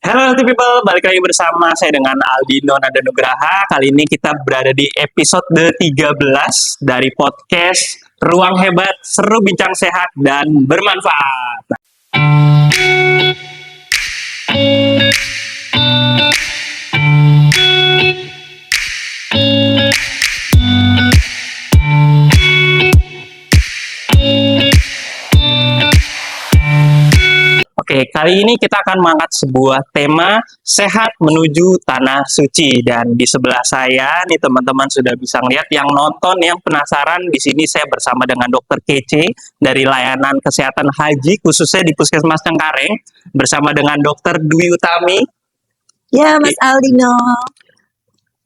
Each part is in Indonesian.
Halo healthy people, balik lagi bersama saya dengan Aldino Nada Nugraha. Kali ini kita berada di episode 13 dari podcast Ruang Hebat, Seru Bincang Sehat dan Bermanfaat. Oke, kali ini kita akan mengangkat sebuah tema sehat menuju tanah suci, dan di sebelah saya nih teman-teman sudah bisa ngeliat yang nonton, yang penasaran. Di sini saya bersama dengan Dokter Kece dari layanan kesehatan haji khususnya di Puskesmas Cengkareng bersama dengan Dokter Dwi Utami. Ya, Mas Aldino.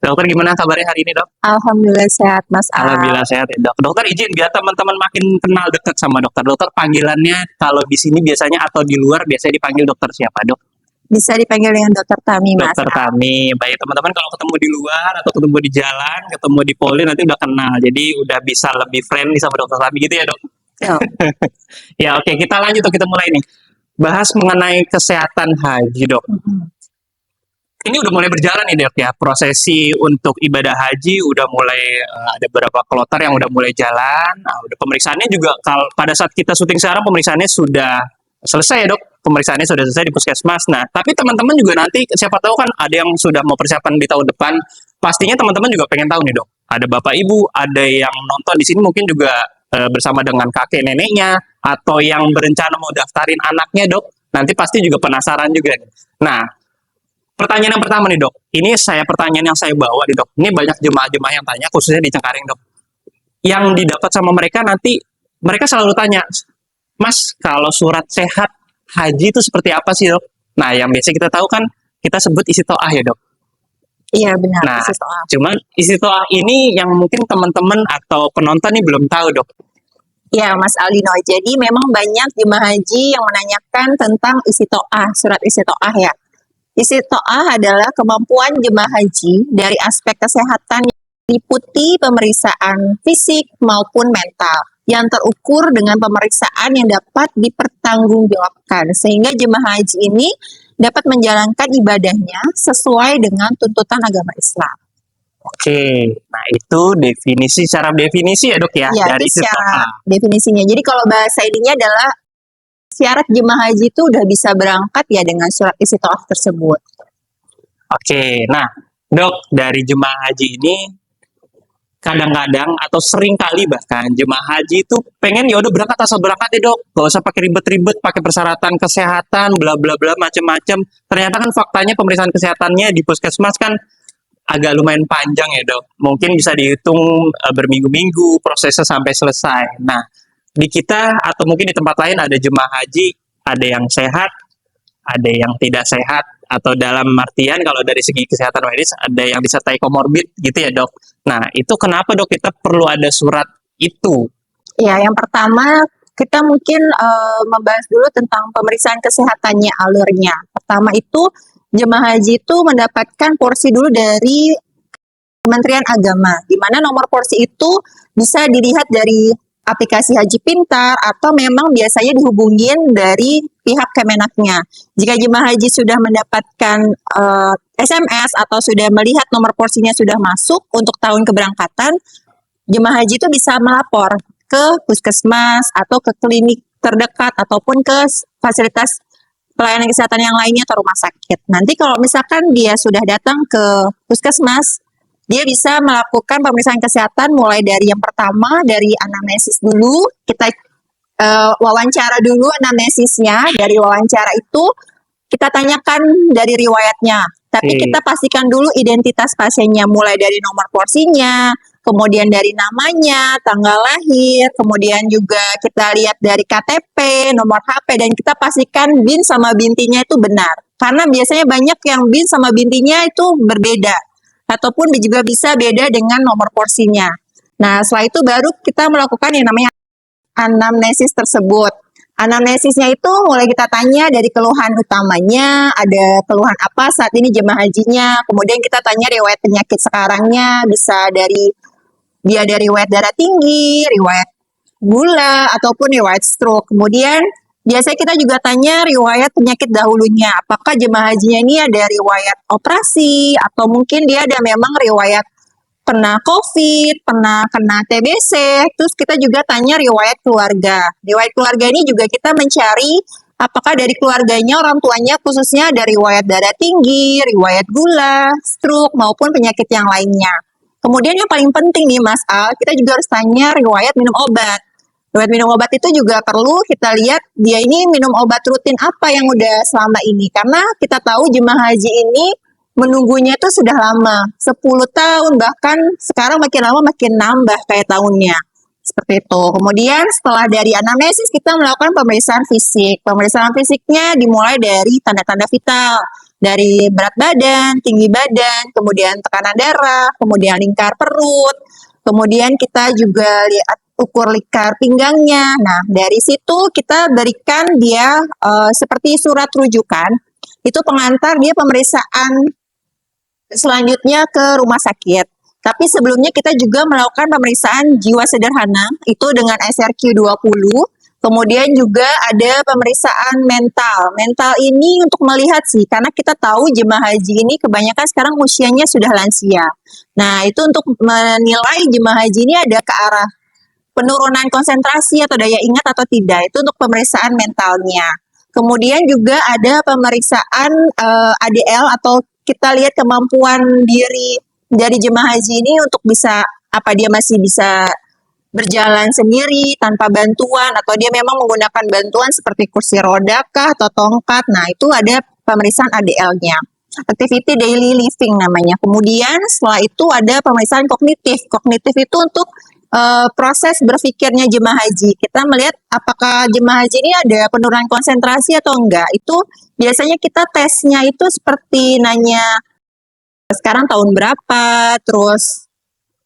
Dokter, gimana kabarnya hari ini, Dok? Alhamdulillah sehat, Mas Al. Alhamdulillah sehat ya, Dok. Dokter, izin biar teman-teman makin kenal dekat sama dokter. Dokter panggilannya kalau di sini biasanya atau di luar biasanya dipanggil dokter siapa, Dok? Bisa dipanggil dengan Dokter Tami, Mas. Dokter Tami. Baik, teman-teman kalau ketemu di luar atau ketemu di jalan, ketemu di poli nanti udah kenal. Jadi udah bisa lebih friendly sama Dokter Tami gitu ya, Dok? Yo. Ya, oke, kita lanjut, kita mulai nih. Bahas mengenai kesehatan haji, Dok. Ini udah mulai berjalan nih, Dok, ya. Prosesi untuk ibadah haji udah mulai ada beberapa kloter yang udah mulai jalan. Nah, udah pemeriksaannya juga pada saat kita syuting sekarang pemeriksaannya sudah selesai, Dok. Pemeriksaannya sudah selesai di puskesmas. Nah, tapi teman-teman juga nanti siapa tahu kan ada yang sudah mau persiapan di tahun depan. Pastinya teman-teman juga pengen tahu nih, Dok. Ada Bapak Ibu, ada yang nonton di sini mungkin juga bersama dengan kakek neneknya atau yang berencana mau daftarin anaknya, Dok. Nanti pasti juga penasaran juga nih. Nah, pertanyaan yang pertama nih, Dok. Ini pertanyaan yang saya bawa nih, Dok. Ini banyak jemaah-jemaah yang tanya, khususnya di Cengkareng, Dok. Yang didapat sama mereka nanti, mereka selalu tanya, Mas, kalau surat sehat haji itu seperti apa sih, Dok? Nah, yang biasa kita tahu kan, kita sebut isi to'ah ya, Dok. Iya, benar. Nah, cuman isi to'ah ini yang mungkin teman-teman atau penonton nih belum tahu, Dok. Ya, Mas Aldino. Jadi memang banyak jemaah haji yang menanyakan tentang isi to'ah, surat isi to'ah ya. Isi to'ah adalah kemampuan jemaah haji dari aspek kesehatan yang meliputi pemeriksaan fisik maupun mental yang terukur dengan pemeriksaan yang dapat dipertanggungjawabkan sehingga jemaah haji ini dapat menjalankan ibadahnya sesuai dengan tuntutan agama Islam. Oke, nah itu secara definisi ya, Dok, ya, Ya, dari isi to'ah. Definisinya. Jadi kalau bahasa ininya adalah syarat jemaah haji itu udah bisa berangkat ya dengan surat isi to'ah tersebut. Oke, nah, Dok, dari jemaah haji ini kadang-kadang atau sering kali bahkan jemaah haji itu pengen ya udah berangkat asal berangkat ya, Dok. Gak usah pakai ribet-ribet, pakai persyaratan kesehatan, bla bla bla macam-macam. Ternyata kan faktanya pemeriksaan kesehatannya di puskesmas kan agak lumayan panjang ya, Dok. Mungkin bisa dihitung berminggu-minggu prosesnya sampai selesai. Nah, di kita atau mungkin di tempat lain ada jemaah haji, ada yang sehat, ada yang tidak sehat, atau dalam artian kalau dari segi kesehatan medis ada yang disertai komorbid gitu ya, Dok. Nah, itu kenapa, Dok, kita perlu ada surat itu? Ya, yang pertama kita mungkin membahas dulu tentang pemeriksaan kesehatannya, alurnya. Pertama itu jemaah haji itu mendapatkan porsi dulu dari Kementerian Agama, di mana nomor porsi itu bisa dilihat dari aplikasi Haji Pintar atau memang biasanya dihubungin dari pihak Kemenaknya. Jika jemaah haji sudah mendapatkan SMS atau sudah melihat nomor porsinya sudah masuk untuk tahun keberangkatan, jemaah haji itu bisa melapor ke puskesmas atau ke klinik terdekat ataupun ke fasilitas pelayanan kesehatan yang lainnya atau rumah sakit. Nanti kalau misalkan dia sudah datang ke puskesmas, dia bisa melakukan pemeriksaan kesehatan mulai dari yang pertama, dari anamnesis dulu. Kita wawancara dulu anamnesisnya. Dari wawancara itu kita tanyakan dari riwayatnya. Tapi kita pastikan dulu identitas pasiennya, mulai dari nomor porsinya, kemudian dari namanya, tanggal lahir, kemudian juga kita lihat dari KTP, nomor HP, dan kita pastikan BIN sama bintinya itu benar. Karena biasanya banyak yang BIN sama bintinya itu berbeda. Ataupun juga bisa beda dengan nomor porsinya. Nah, setelah itu baru kita melakukan yang namanya anamnesis tersebut. Anamnesisnya itu mulai kita tanya dari keluhan utamanya, ada keluhan apa saat ini jemaah hajinya, kemudian kita tanya riwayat penyakit sekarangnya, bisa dari dia dari riwayat darah tinggi, riwayat gula, ataupun riwayat stroke. Kemudian Biasanya kita juga tanya riwayat penyakit dahulunya. Apakah jemaah hajinya ini ada riwayat operasi atau mungkin dia ada memang riwayat pernah COVID, pernah kena TBC. Terus kita juga tanya riwayat keluarga. Riwayat keluarga ini juga kita mencari apakah dari keluarganya, orang tuanya khususnya ada riwayat darah tinggi, riwayat gula, stroke maupun penyakit yang lainnya. Kemudian yang paling penting nih Mas Al, kita juga harus tanya riwayat minum obat. Riwayat minum obat itu juga perlu kita lihat dia ini minum obat rutin apa yang udah selama ini. Karena kita tahu jemaah haji ini menunggunya itu sudah lama, 10 tahun, bahkan sekarang makin lama makin nambah kayak tahunnya. Seperti itu. Kemudian setelah dari anamnesis kita melakukan pemeriksaan fisik. Pemeriksaan fisiknya dimulai dari tanda-tanda vital. Dari berat badan, tinggi badan, kemudian tekanan darah, kemudian lingkar perut, kemudian kita juga lihat ukur lingkar pinggangnya. Nah, dari situ kita berikan dia seperti surat rujukan. Itu pengantar dia pemeriksaan selanjutnya ke rumah sakit. Tapi sebelumnya kita juga melakukan pemeriksaan jiwa sederhana, itu dengan SRQ 20. Kemudian juga ada pemeriksaan mental. Mental ini untuk melihat sih, karena kita tahu jemaah haji ini kebanyakan sekarang usianya sudah lansia. Nah, itu untuk menilai jemaah haji ini ada ke arah penurunan konsentrasi atau daya ingat atau tidak. Itu untuk pemeriksaan mentalnya. Kemudian juga ada pemeriksaan ADL atau kita lihat kemampuan diri dari jemaah haji ini untuk bisa apa dia masih bisa berjalan sendiri tanpa bantuan atau dia memang menggunakan bantuan seperti kursi roda kah atau tongkat. Nah, itu ada pemeriksaan ADL-nya. Activity daily living namanya. Kemudian setelah itu ada pemeriksaan kognitif. Kognitif itu untuk proses berpikirnya jemaah haji. Kita melihat apakah jemaah haji ini ada penurunan konsentrasi atau enggak. Itu biasanya kita tesnya itu seperti nanya sekarang tahun berapa, terus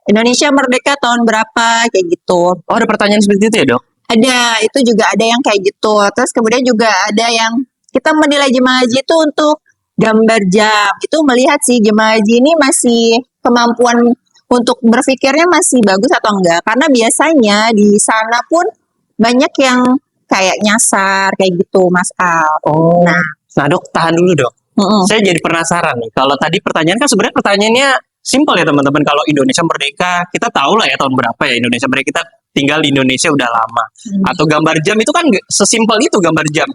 Indonesia merdeka tahun berapa, kayak gitu. Oh, ada pertanyaan seperti itu ya, Dok? Ada, itu juga ada yang kayak gitu. Terus kemudian juga ada yang kita menilai jemaah haji itu untuk gambar jam. Itu melihat sih jemaah haji ini masih kemampuan untuk berpikirnya masih bagus atau enggak. Karena biasanya di sana pun banyak yang kayak nyasar, kayak gitu, Mas Al. Oh. Nah, Dok, tahan dulu, Dok. Saya jadi penasaran nih. Kalau tadi pertanyaan kan sebenarnya pertanyaannya simpel ya teman-teman. Kalau Indonesia merdeka, kita tahu lah ya tahun berapa ya Indonesia merdeka. Kita tinggal di Indonesia udah lama. Atau gambar jam itu kan sesimpel itu gambar jam.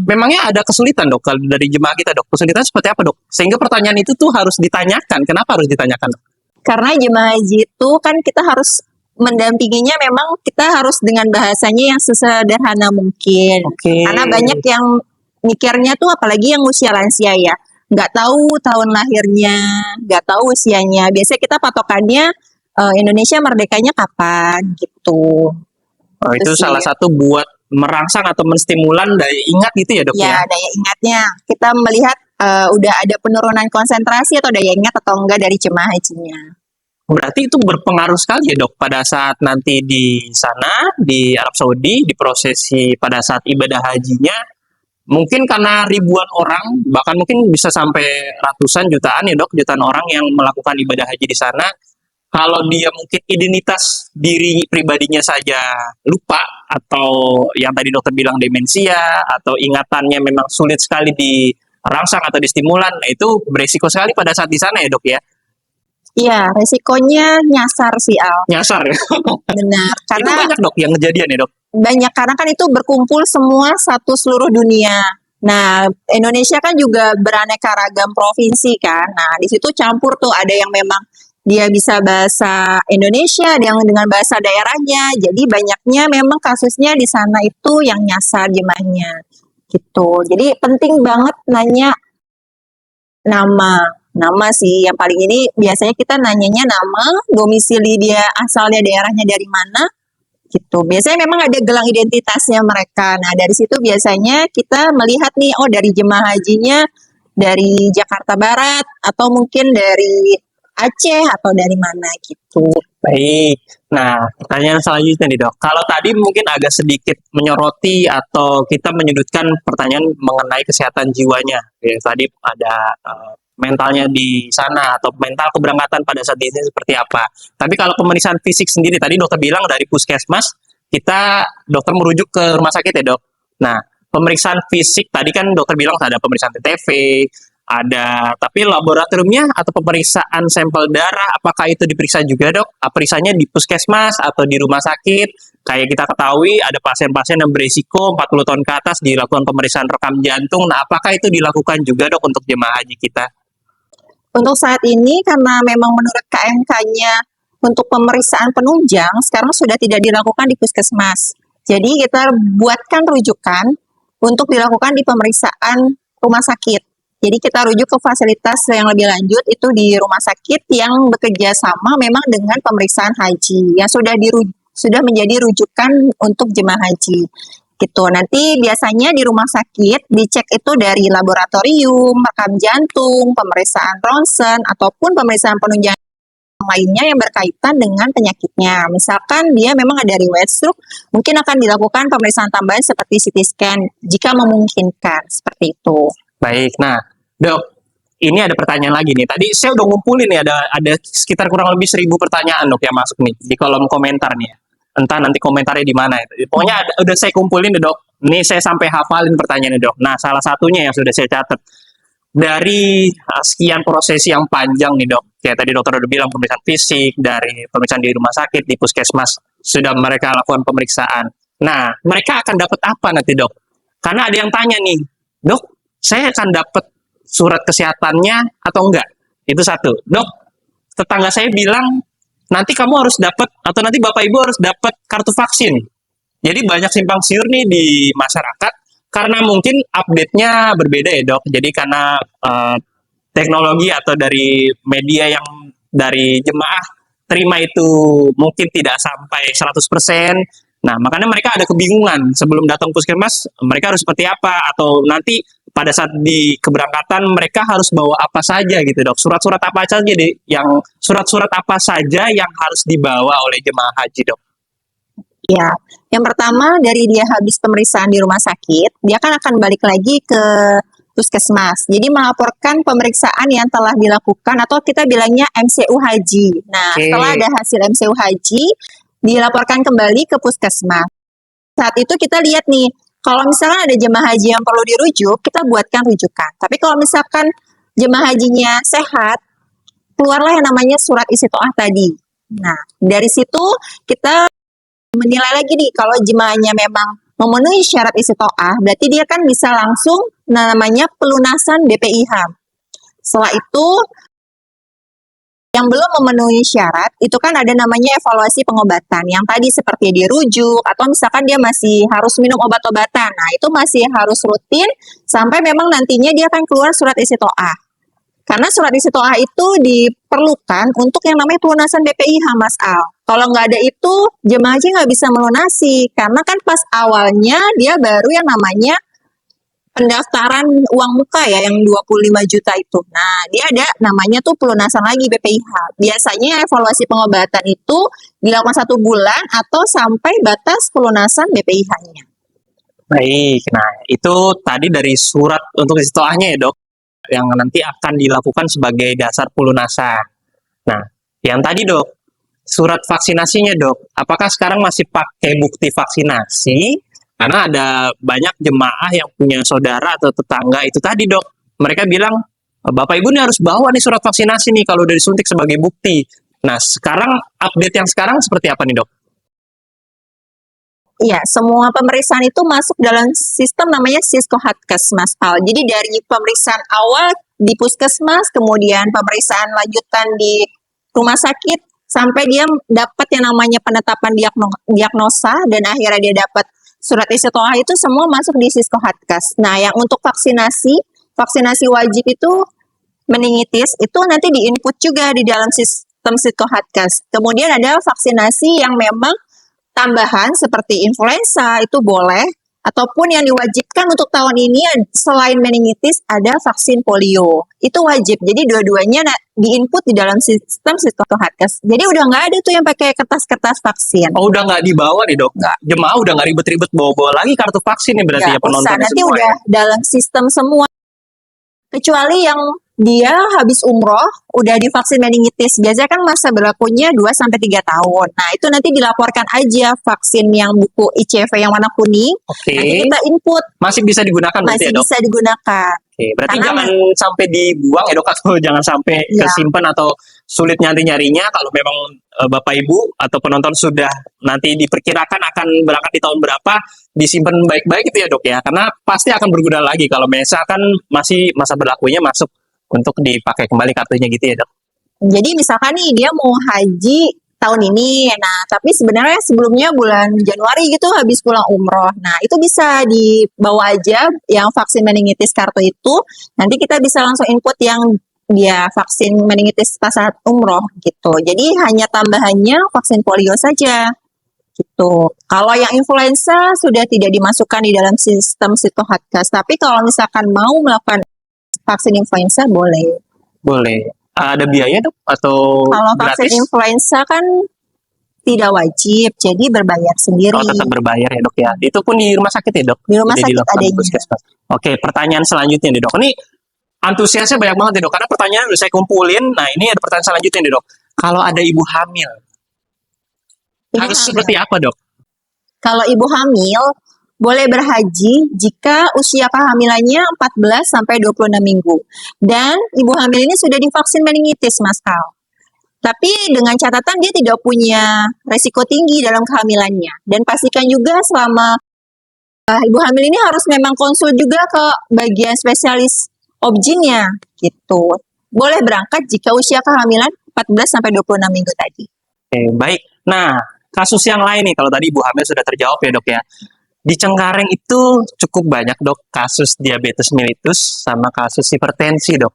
Memangnya ada kesulitan, Dok, kalau dari jemaah kita, Dok? Kesulitan seperti apa, Dok? Sehingga pertanyaan itu tuh harus ditanyakan. Kenapa harus ditanyakan, Dok? Karena jemaah haji itu kan kita harus mendampinginya, memang kita harus dengan bahasanya yang sesederhana mungkin. Oke. Karena banyak yang mikirnya tuh apalagi yang usia lansia ya, nggak tahu tahun lahirnya, nggak tahu usianya. Biasanya kita patokannya Indonesia merdekanya kapan gitu. Oh, itu sih. salah satu buat merangsang atau menstimulan daya ingat gitu ya, Dok? Ya, daya ingatnya. Kita melihat udah ada penurunan konsentrasi atau daya ingat atau enggak dari jemaah hajinya. Berarti itu berpengaruh sekali ya, Dok, pada saat nanti di sana, di Arab Saudi, di prosesi pada saat ibadah hajinya. Mungkin karena ribuan orang, bahkan mungkin bisa sampai ratusan jutaan ya, Dok, jutaan orang yang melakukan ibadah haji di sana. Kalau dia mungkin identitas diri pribadinya saja lupa, atau yang tadi dokter bilang demensia, atau ingatannya memang sulit sekali dirangsang atau distimulan, nah itu beresiko sekali pada saat di sana ya, Dok ya? Iya, resikonya nyasar sih, Al. Nyasar ya? Benar. Itu Karena banyak, Dok, yang kejadian ya, Dok? banyak, karena kan itu berkumpul semua satu seluruh dunia. Nah, Indonesia kan juga beraneka ragam provinsi kan. Nah, di situ campur tuh, ada yang memang dia bisa bahasa Indonesia, ada yang dengan bahasa daerahnya. Jadi banyaknya memang kasusnya di sana itu yang nyasar jemaahnya gitu. Jadi penting banget nanya nama sih yang paling ini. Biasanya kita nanyanya nama, domisili dia, asalnya daerahnya dari mana gitu. Biasanya memang ada gelang identitasnya mereka. Nah, dari situ biasanya kita melihat nih, oh dari jemaah hajinya dari Jakarta Barat atau mungkin dari Aceh atau dari mana gitu. Baik. Nah, pertanyaan selanjutnya nih, Dok. Kalau tadi mungkin agak sedikit menyoroti atau kita menyudutkan pertanyaan mengenai kesehatan jiwanya. Ya, tadi ada mentalnya di sana atau mental keberangkatan pada saat ini seperti apa. Tapi kalau pemeriksaan fisik sendiri, tadi dokter bilang dari puskesmas, kita dokter merujuk ke rumah sakit ya, Dok. Nah, pemeriksaan fisik tadi kan dokter bilang ada pemeriksaan TTV, ada tapi laboratoriumnya atau pemeriksaan sampel darah apakah itu diperiksa juga dok? Periksanya di puskesmas atau di rumah sakit? Kayak kita ketahui ada pasien-pasien yang berisiko 40 tahun ke atas dilakukan pemeriksaan rekam jantung. Nah, apakah itu dilakukan juga dok untuk jemaah haji kita? Untuk saat ini karena memang menurut KMK-nya untuk pemeriksaan penunjang sekarang sudah tidak dilakukan di puskesmas. Jadi kita buatkan rujukan untuk dilakukan di pemeriksaan rumah sakit. Jadi kita rujuk ke fasilitas yang lebih lanjut itu di rumah sakit yang bekerja sama memang dengan pemeriksaan haji yang sudah menjadi rujukan untuk jemaah haji. Gitu. Nanti biasanya di rumah sakit dicek itu dari laboratorium, rekam jantung, pemeriksaan ronsen ataupun pemeriksaan penunjang lainnya yang berkaitan dengan penyakitnya. Misalkan dia memang ada riwayat stroke, mungkin akan dilakukan pemeriksaan tambahan seperti CT scan jika memungkinkan seperti itu. Baik, nah dok, ini ada pertanyaan lagi nih. Tadi saya udah ngumpulin nih, ada sekitar kurang lebih 1.000 pertanyaan dok yang masuk nih di kolom komentar nih. Entah nanti komentarnya di mana. Pokoknya udah saya kumpulin nih dok. Nih saya sampai hafalin pertanyaannya dok. Nah salah satunya yang sudah saya catat. Dari sekian prosesi yang panjang nih dok. Kayak tadi dokter udah bilang pemeriksaan fisik, dari pemeriksaan di rumah sakit, di puskesmas. Sudah mereka lakukan pemeriksaan. Nah mereka akan dapat apa nanti dok? Karena ada yang tanya nih, dok saya akan dapat surat kesehatannya atau enggak? Itu satu. Dok, tetangga saya bilang nanti kamu harus dapat atau nanti bapak ibu harus dapat kartu vaksin. Jadi banyak simpang siur nih di masyarakat karena mungkin update-nya berbeda ya dok. Jadi karena teknologi atau dari media yang dari jemaah terima itu mungkin tidak sampai 100%. Nah, makanya mereka ada kebingungan sebelum datang puskesmas mereka harus seperti apa atau nanti pada saat di keberangkatan mereka harus bawa apa saja gitu dok. Surat-surat apa saja surat-surat apa saja yang harus dibawa oleh jemaah haji dok? Ya, yang pertama dari dia habis pemeriksaan di rumah sakit, dia kan akan balik lagi ke puskesmas. Jadi melaporkan pemeriksaan yang telah dilakukan atau kita bilangnya MCU haji. Nah, setelah ada hasil MCU haji, dilaporkan kembali ke puskesmas. Saat itu kita lihat nih, kalau misalkan ada jemaah haji yang perlu dirujuk, kita buatkan rujukan. Tapi kalau misalkan jemaah hajinya sehat, keluarlah yang namanya surat istiqoah tadi. Nah, dari situ kita menilai lagi nih, kalau jemaahnya memang memenuhi syarat istiqoah, berarti dia kan bisa langsung namanya pelunasan BPIH. Setelah itu, yang belum memenuhi syarat, itu kan ada namanya evaluasi pengobatan, yang tadi seperti dirujuk, atau misalkan dia masih harus minum obat-obatan. Nah, itu masih harus rutin, sampai memang nantinya dia akan keluar surat istiqoah. Karena surat istiqoah itu diperlukan untuk yang namanya pelunasan BPIH, Mas Al. Kalau nggak ada itu, jemaah haji nggak bisa melunasi. Karena kan pas awalnya dia baru yang namanya pendaftaran uang muka ya yang 25 juta itu. Nah, dia ada namanya tuh pelunasan lagi BPIH. Biasanya evaluasi pengobatan itu dilakukan 1 bulan atau sampai batas pelunasan BPIH-nya. Baik, nah itu tadi dari surat untuk istiqoahnya ya dok, yang nanti akan dilakukan sebagai dasar pelunasan. Nah, yang tadi dok, surat vaksinasinya dok, apakah sekarang masih pakai bukti vaksinasi? Karena ada banyak jemaah yang punya saudara atau tetangga itu tadi dok, mereka bilang, Bapak Ibu nih harus bawa nih surat vaksinasi nih kalau udah disuntik sebagai bukti. Nah sekarang update yang sekarang seperti apa nih dok? Iya, semua pemeriksaan itu masuk dalam sistem namanya Siskohatkes, Mas Al. Jadi dari pemeriksaan awal di puskesmas, kemudian pemeriksaan lanjutan di rumah sakit, sampai dia dapat yang namanya penetapan diagnosa, dan akhirnya dia dapat surat istiqoah itu semua masuk di Siskohatkes. Nah, yang untuk vaksinasi wajib itu meningitis, itu nanti di-input juga di dalam sistem Siskohatkes. Kemudian ada vaksinasi yang memang tambahan seperti influenza itu boleh, ataupun yang diwajibkan untuk tahun ini selain meningitis ada vaksin polio. Itu wajib. Jadi dua-duanya di-input di dalam sistem Siskohatkes. Jadi udah nggak ada tuh yang pakai kertas-kertas vaksin. Oh udah nggak dibawa nih dok? Nggak. Jemaah udah nggak ribet-ribet bawa-bawa lagi kartu vaksin nih berarti ya penonton nanti semua udah ya? dalam sistem semua. Kecuali yang dia habis umroh, udah divaksin meningitis. Biasanya kan masa berlakunya 2 sampai 3 tahun. Nah, itu nanti dilaporkan aja vaksin yang buku ICV yang warna kuning. Oke. Nanti kita input, Masih bisa digunakan berarti masih ya, Dok? bisa digunakan. Oke, berarti Karena jangan sampai dibuang ya, Dok, atau jangan sampai Ya. kesimpan atau sulit nyarinya kalau memang Bapak Ibu atau penonton sudah nanti diperkirakan akan berangkat di tahun berapa, disimpan baik-baik gitu ya, Dok ya. Karena pasti akan berguna lagi kalau misalkan masih masa berlakunya masuk untuk dipakai kembali kartunya gitu ya, Dok. Jadi misalkan nih dia mau haji tahun ini, nah tapi sebenarnya sebelumnya bulan Januari gitu habis pulang umroh. Nah itu bisa dibawa aja yang vaksin meningitis kartu itu. Nanti kita bisa langsung input yang dia vaksin meningitis pas saat umroh gitu. Jadi hanya tambahannya vaksin polio saja gitu. Kalau yang influenza sudah tidak dimasukkan di dalam sistem Sitohatgas. Tapi kalau misalkan mau melakukan vaksin influenza boleh. Boleh. Ada biaya, Dok, atau Kalau vaksin gratis? influenza kan tidak wajib, jadi berbayar sendiri. Oh, tetap berbayar ya, Dok ya. Itu pun di rumah sakit ya, Dok? Di rumah Tidak sakit dilakukan di adanya. puskesmas. Oke, pertanyaan selanjutnya nih, Dok. Ini antusiasnya banyak banget nih, Dok. Karena pertanyaan udah saya kumpulin. Nah, ini ada pertanyaan selanjutnya nih, Dok. Kalau ada ibu hamil, Ibu harus hamil. seperti apa, Dok? Kalau ibu hamil boleh berhaji jika usia kehamilannya 14 sampai 26 minggu. Dan ibu hamil ini sudah divaksin meningitis, Mas Kal. Tapi dengan catatan dia tidak punya resiko tinggi dalam kehamilannya. Dan pastikan juga selama ibu hamil ini harus memang konsul juga ke bagian spesialis objinnya gitu. Boleh berangkat jika usia kehamilan 14 sampai 26 minggu tadi. Oke, baik. Nah, kasus yang lain nih, kalau tadi ibu hamil sudah terjawab ya, Dok ya. Di Cengkareng itu cukup banyak, Dok, kasus diabetes mellitus sama kasus hipertensi, Dok.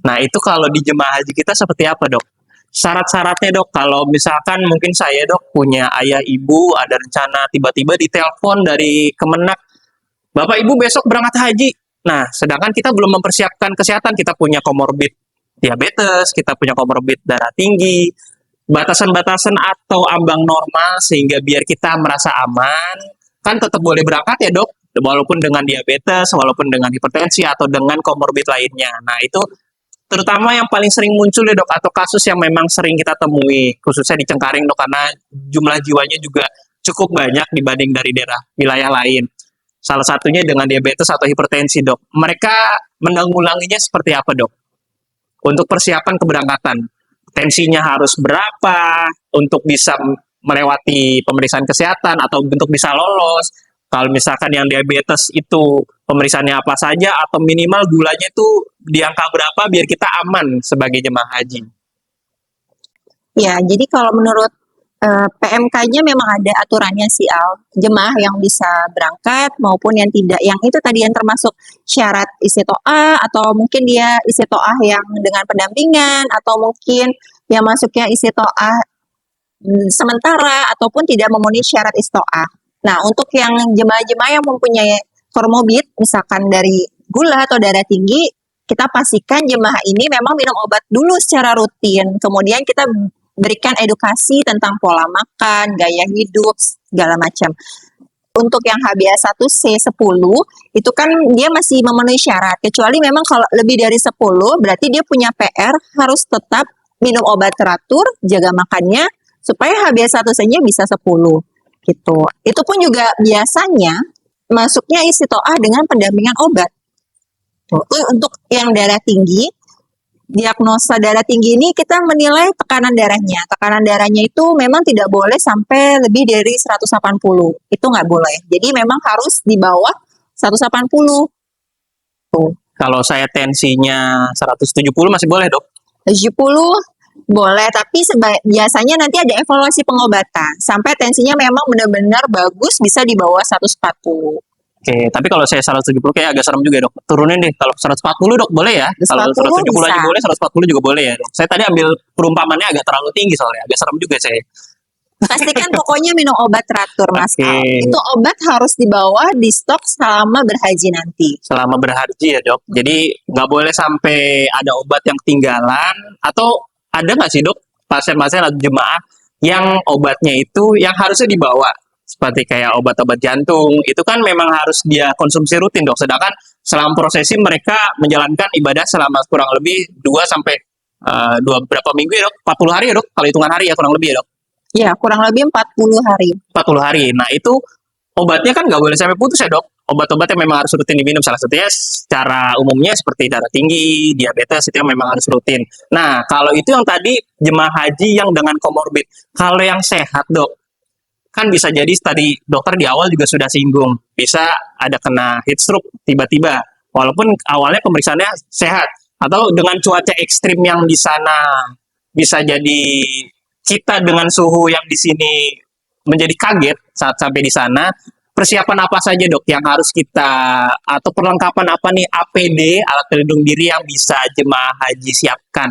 Nah, itu kalau di jemaah haji kita seperti apa, Dok? Syarat-syaratnya, Dok, kalau misalkan mungkin saya, Dok, punya ayah ibu, ada rencana tiba-tiba ditelepon dari Kemenak, Bapak Ibu besok berangkat haji. Nah, sedangkan kita belum mempersiapkan kesehatan, kita punya komorbid diabetes, kita punya komorbid darah tinggi, batasan-batasan atau ambang normal sehingga biar kita merasa aman, kan tetap boleh berangkat ya, Dok, walaupun dengan diabetes, walaupun dengan hipertensi atau dengan komorbid lainnya. Nah, itu terutama yang paling sering muncul ya, Dok, atau kasus yang memang sering kita temui, khususnya di Cengkareng, Dok, karena jumlah jiwanya juga cukup banyak dibanding dari daerah wilayah lain. Salah satunya dengan diabetes atau hipertensi, Dok. Mereka menanggulanginya seperti apa, Dok? Untuk persiapan keberangkatan, tensinya harus berapa untuk bisa melewati pemeriksaan kesehatan atau untuk bisa lolos. Kalau misalkan yang diabetes itu pemeriksaannya apa saja atau minimal gulanya itu di angka berapa biar kita aman sebagai jemaah haji. Ya, jadi kalau menurut PMK-nya memang ada aturannya sih Al, jemaah yang bisa berangkat maupun yang tidak. Yang itu tadi yang termasuk syarat istiqoah atau mungkin dia istiqoah yang dengan pendampingan atau mungkin yang masuknya istiqoah sementara ataupun tidak memenuhi syarat istiqoah. Nah, untuk yang jemaah-jemaah yang mempunyai komorbid misalkan dari gula atau darah tinggi, kita pastikan jemaah ini memang minum obat dulu secara rutin. Kemudian kita berikan edukasi tentang pola makan, gaya hidup, segala macam. Untuk yang HbA1c 10 itu kan dia masih memenuhi syarat. Kecuali memang kalau lebih dari 10 berarti dia punya PR harus tetap minum obat teratur, jaga makannya supaya HbA1c-nya bisa 10 gitu. Itu pun juga biasanya masuknya istiqoah dengan pendampingan obat. Untuk yang darah tinggi, diagnosa darah tinggi ini kita menilai tekanan darahnya. Tekanan darahnya itu memang tidak boleh sampai lebih dari 180. Itu nggak boleh. Jadi memang harus di bawah 180. Tuh. Kalau saya tensinya 170 masih boleh, Dok? 70 boleh, tapi biasanya nanti ada evaluasi pengobatan. Sampai tensinya memang benar-benar bagus bisa di bawah 140. Oke, tapi kalau saya 170 kayak agak serem juga, Dok. Turunin deh, kalau 140, Dok, boleh ya? Kalau 170 bisa. aja boleh, 140 juga boleh ya, Dok. Saya tadi ambil perumpamannya agak terlalu tinggi soalnya, agak serem juga saya. Pastikan pokoknya minum obat teratur, Mas Oke. Al. Itu obat harus dibawa di stok selama berhaji nanti. Selama berhaji ya, Dok. Jadi nggak boleh sampai ada obat yang ketinggalan, atau ada nggak sih, Dok, pasien-pasien atau jemaah yang obatnya itu yang harusnya dibawa, seperti kayak obat-obat jantung, itu kan memang harus dia konsumsi rutin dok. Sedangkan selama prosesi mereka menjalankan ibadah selama kurang lebih 2 sampai berapa minggu ya dok? 40 hari ya dok? Kalau hitungan hari ya kurang lebih ya dok? Ya, kurang lebih 40 hari. 40 hari. Nah itu obatnya kan nggak boleh sampai putus ya dok? Obat-obat yang memang harus rutin diminum. Salah satunya secara umumnya seperti darah tinggi, diabetes, itu yang memang harus rutin. Nah kalau itu yang tadi jemaah haji yang dengan komorbid. Kalau yang sehat dok, kan bisa jadi tadi dokter di awal juga sudah singgung, bisa ada kena heat stroke tiba-tiba, walaupun awalnya pemeriksaannya sehat, atau dengan cuaca ekstrim yang di sana bisa jadi kita dengan suhu yang di sini menjadi kaget saat sampai di sana. Persiapan apa saja dok yang harus kita atau perlengkapan apa nih APD alat pelindung diri yang bisa jemaah haji siapkan?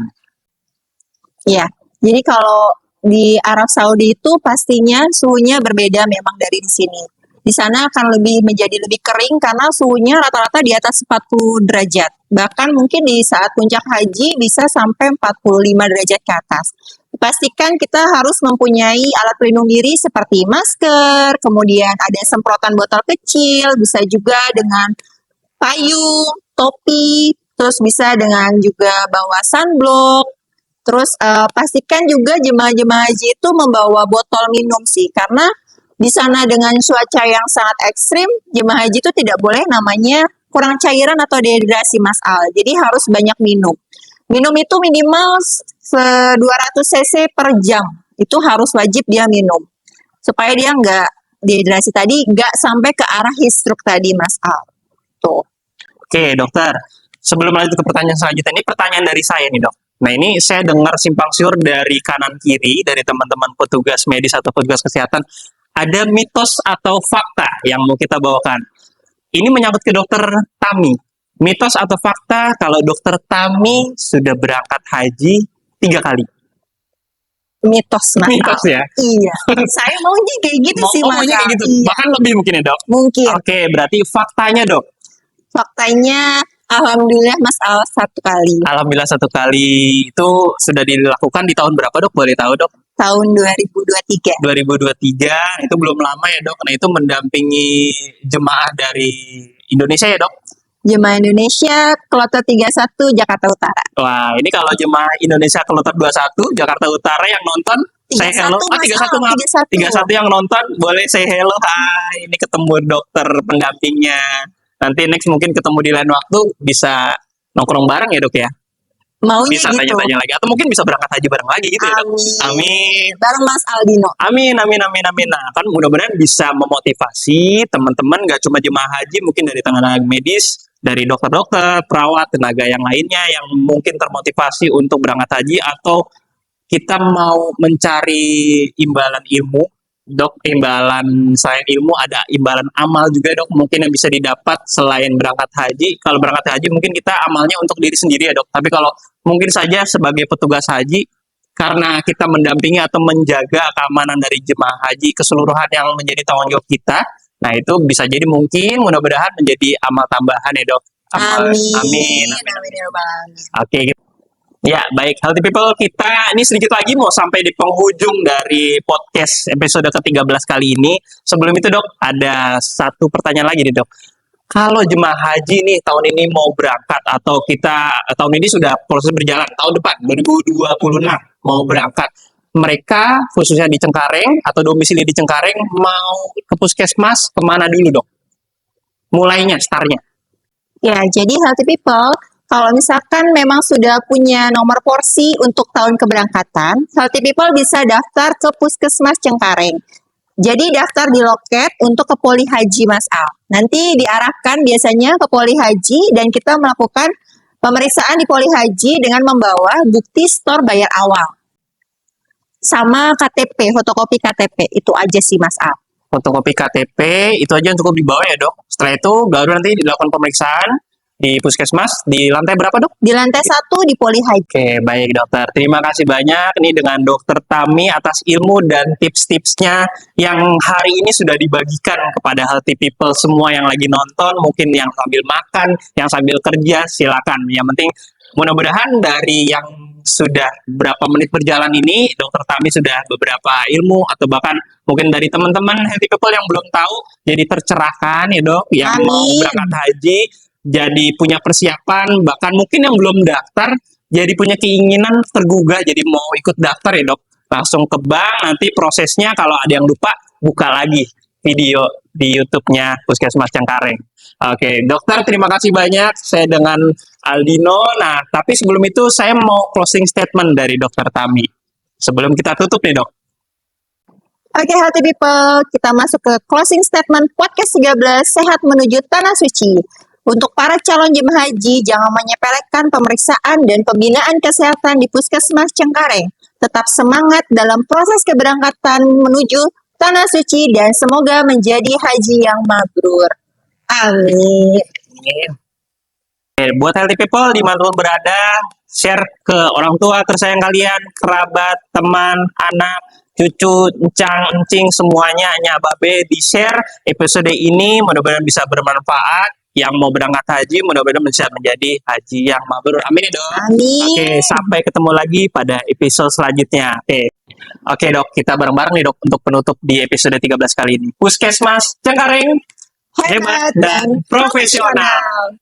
Ya, jadi kalau di Arab Saudi itu pastinya suhunya berbeda memang dari di sini. Di sana akan menjadi lebih kering karena suhunya rata-rata di atas 40 derajat. Bahkan mungkin di saat puncak haji bisa sampai 45 derajat ke atas. Pastikan kita harus mempunyai alat pelindung diri seperti masker, kemudian ada semprotan botol kecil, bisa juga dengan payung, topi, terus bisa dengan juga bawa sunblock. Terus pastikan juga jemaah-jemaah haji itu membawa botol minum sih, karena di sana dengan cuaca yang sangat ekstrim, jemaah haji itu tidak boleh namanya kurang cairan atau dehidrasi Mas Al. Jadi harus banyak minum. Minum itu minimal 200 cc per jam. Itu harus wajib dia minum. Supaya dia nggak dehidrasi tadi, nggak sampai ke arah heat stroke tadi Mas Al. Tuh. Oke dokter, sebelum lanjut ke pertanyaan selanjutnya, ini pertanyaan dari saya nih dok. Nah ini saya dengar simpang siur dari kanan kiri, dari teman-teman petugas medis atau petugas kesehatan, ada mitos atau fakta yang mau kita bawakan. Ini menyangkut ke dokter Tami. Mitos atau fakta kalau dokter Tami sudah berangkat haji 3 kali? Mitos Mas. Mitos ya? Iya. Saya maunya kayak gitu sih Mas. Maunya kayak gitu, Iya. bahkan lebih mungkin ya dok? Mungkin. Oke, berarti faktanya dok? Faktanya alhamdulillah Mas Al 1 kali. Alhamdulillah 1 kali itu sudah dilakukan di tahun berapa dok? Boleh tahu dok? Tahun 2023. 2023 itu belum lama ya dok. Nah itu mendampingi jemaah dari Indonesia ya dok? Jemaah Indonesia Kloter 31 Jakarta Utara. Wah ini kalau jemaah Indonesia Kloter 21 Jakarta Utara yang nonton, saya hello. 31 maaf. 31 yang nonton boleh saya hello. Hai, ini ketemu dokter pendampingnya. Nanti next mungkin ketemu di lain waktu, bisa nongkrong bareng ya dok ya? Maunya Bisa gitu. tanya-tanya lagi, atau mungkin bisa berangkat haji bareng lagi gitu ya dok? Amin. Bareng Mas Aldino. Amin. Nah, kan mudah-mudahan bisa memotivasi teman-teman, gak cuma jemaah haji, mungkin dari tenaga medis, dari dokter-dokter, perawat, tenaga yang lainnya yang mungkin termotivasi untuk berangkat haji, atau kita mau mencari imbalan ilmu, dok, imbalan selain ilmu ada imbalan amal juga dok, mungkin yang bisa didapat selain berangkat haji. Kalau berangkat haji mungkin kita amalnya untuk diri sendiri ya dok, tapi kalau mungkin saja sebagai petugas haji, karena kita mendampingi atau menjaga keamanan dari jemaah haji keseluruhan yang menjadi tanggung jawab kita, nah itu bisa jadi mungkin mudah-mudahan menjadi amal tambahan ya dok. Amin. Oke. Ya, baik. Healthy People, kita ini sedikit lagi mau sampai di penghujung dari podcast episode ke-13 kali ini. Sebelum itu, dok, ada satu pertanyaan lagi nih, dok. Kalau jemaah haji nih tahun ini mau berangkat, atau kita tahun ini sudah proses berjalan, tahun depan, 2026, mau berangkat. Mereka, khususnya di Cengkareng, atau domisili di Cengkareng, mau ke puskesmas, kemana dulu, dok? Mulainya, startnya. Ya, jadi Healthy People, kalau misalkan memang sudah punya nomor porsi untuk tahun keberangkatan, Healthy People bisa daftar ke Puskesmas Cengkareng. Jadi daftar di loket untuk ke Poli Haji Mas Al. Nanti diarahkan biasanya ke Poli Haji dan kita melakukan pemeriksaan di Poli Haji dengan membawa bukti store bayar awal. Sama KTP, fotokopi KTP. Itu aja sih Mas Al. Fotokopi KTP, itu aja yang cukup dibawa ya dok. Setelah itu baru nanti dilakukan pemeriksaan di puskesmas di lantai berapa dok? Di lantai 1 di Poli Haji. Oke, baik dokter. Terima kasih banyak ini dengan dokter Tami atas ilmu dan tips-tipsnya yang hari ini sudah dibagikan kepada Healthy People semua yang lagi nonton, mungkin yang sambil makan, yang sambil kerja, silakan. Yang penting mudah-mudahan dari yang sudah berapa menit berjalan ini, Dokter Tami sudah beberapa ilmu atau bahkan mungkin dari teman-teman healthy people yang belum tahu jadi tercerahkan ya Dok, yang mau Amin. berangkat haji jadi punya persiapan, bahkan mungkin yang belum daftar jadi punya keinginan tergugah jadi mau ikut daftar ya Dok. Langsung ke bank, nanti prosesnya kalau ada yang lupa buka lagi video di YouTube-nya Puskesmas Cengkareng. Oke, dokter terima kasih banyak. Saya dengan Aldino. Nah, tapi sebelum itu saya mau closing statement dari Dokter Tami. Sebelum kita tutup nih, Dok. Oke, healthy people, kita masuk ke closing statement podcast 13 Sehat Menuju Tanah Suci. Untuk para calon jemaah haji, jangan menyepelekan pemeriksaan dan pembinaan kesehatan di Puskesmas Cengkareng. Tetap semangat dalam proses keberangkatan menuju Tanah Suci dan semoga menjadi haji yang mabrur. Amin. Oke, buat healthy people dimanapun berada, share ke orang tua tersayang kalian, kerabat, teman, anak, cucu, encang, encing, semuanya, hanya babe, di-share episode ini, mudah-mudahan bisa bermanfaat. Yang mau berangkat haji, mudah-mudahan bisa menjadi haji yang mabrur. Amin ya Dok. Amin. Oke, sampai ketemu lagi pada episode selanjutnya. Oke Dok, kita bareng-bareng nih Dok untuk penutup di episode 13 kali ini. Puskesmas Cengkareng, hebat dan profesional.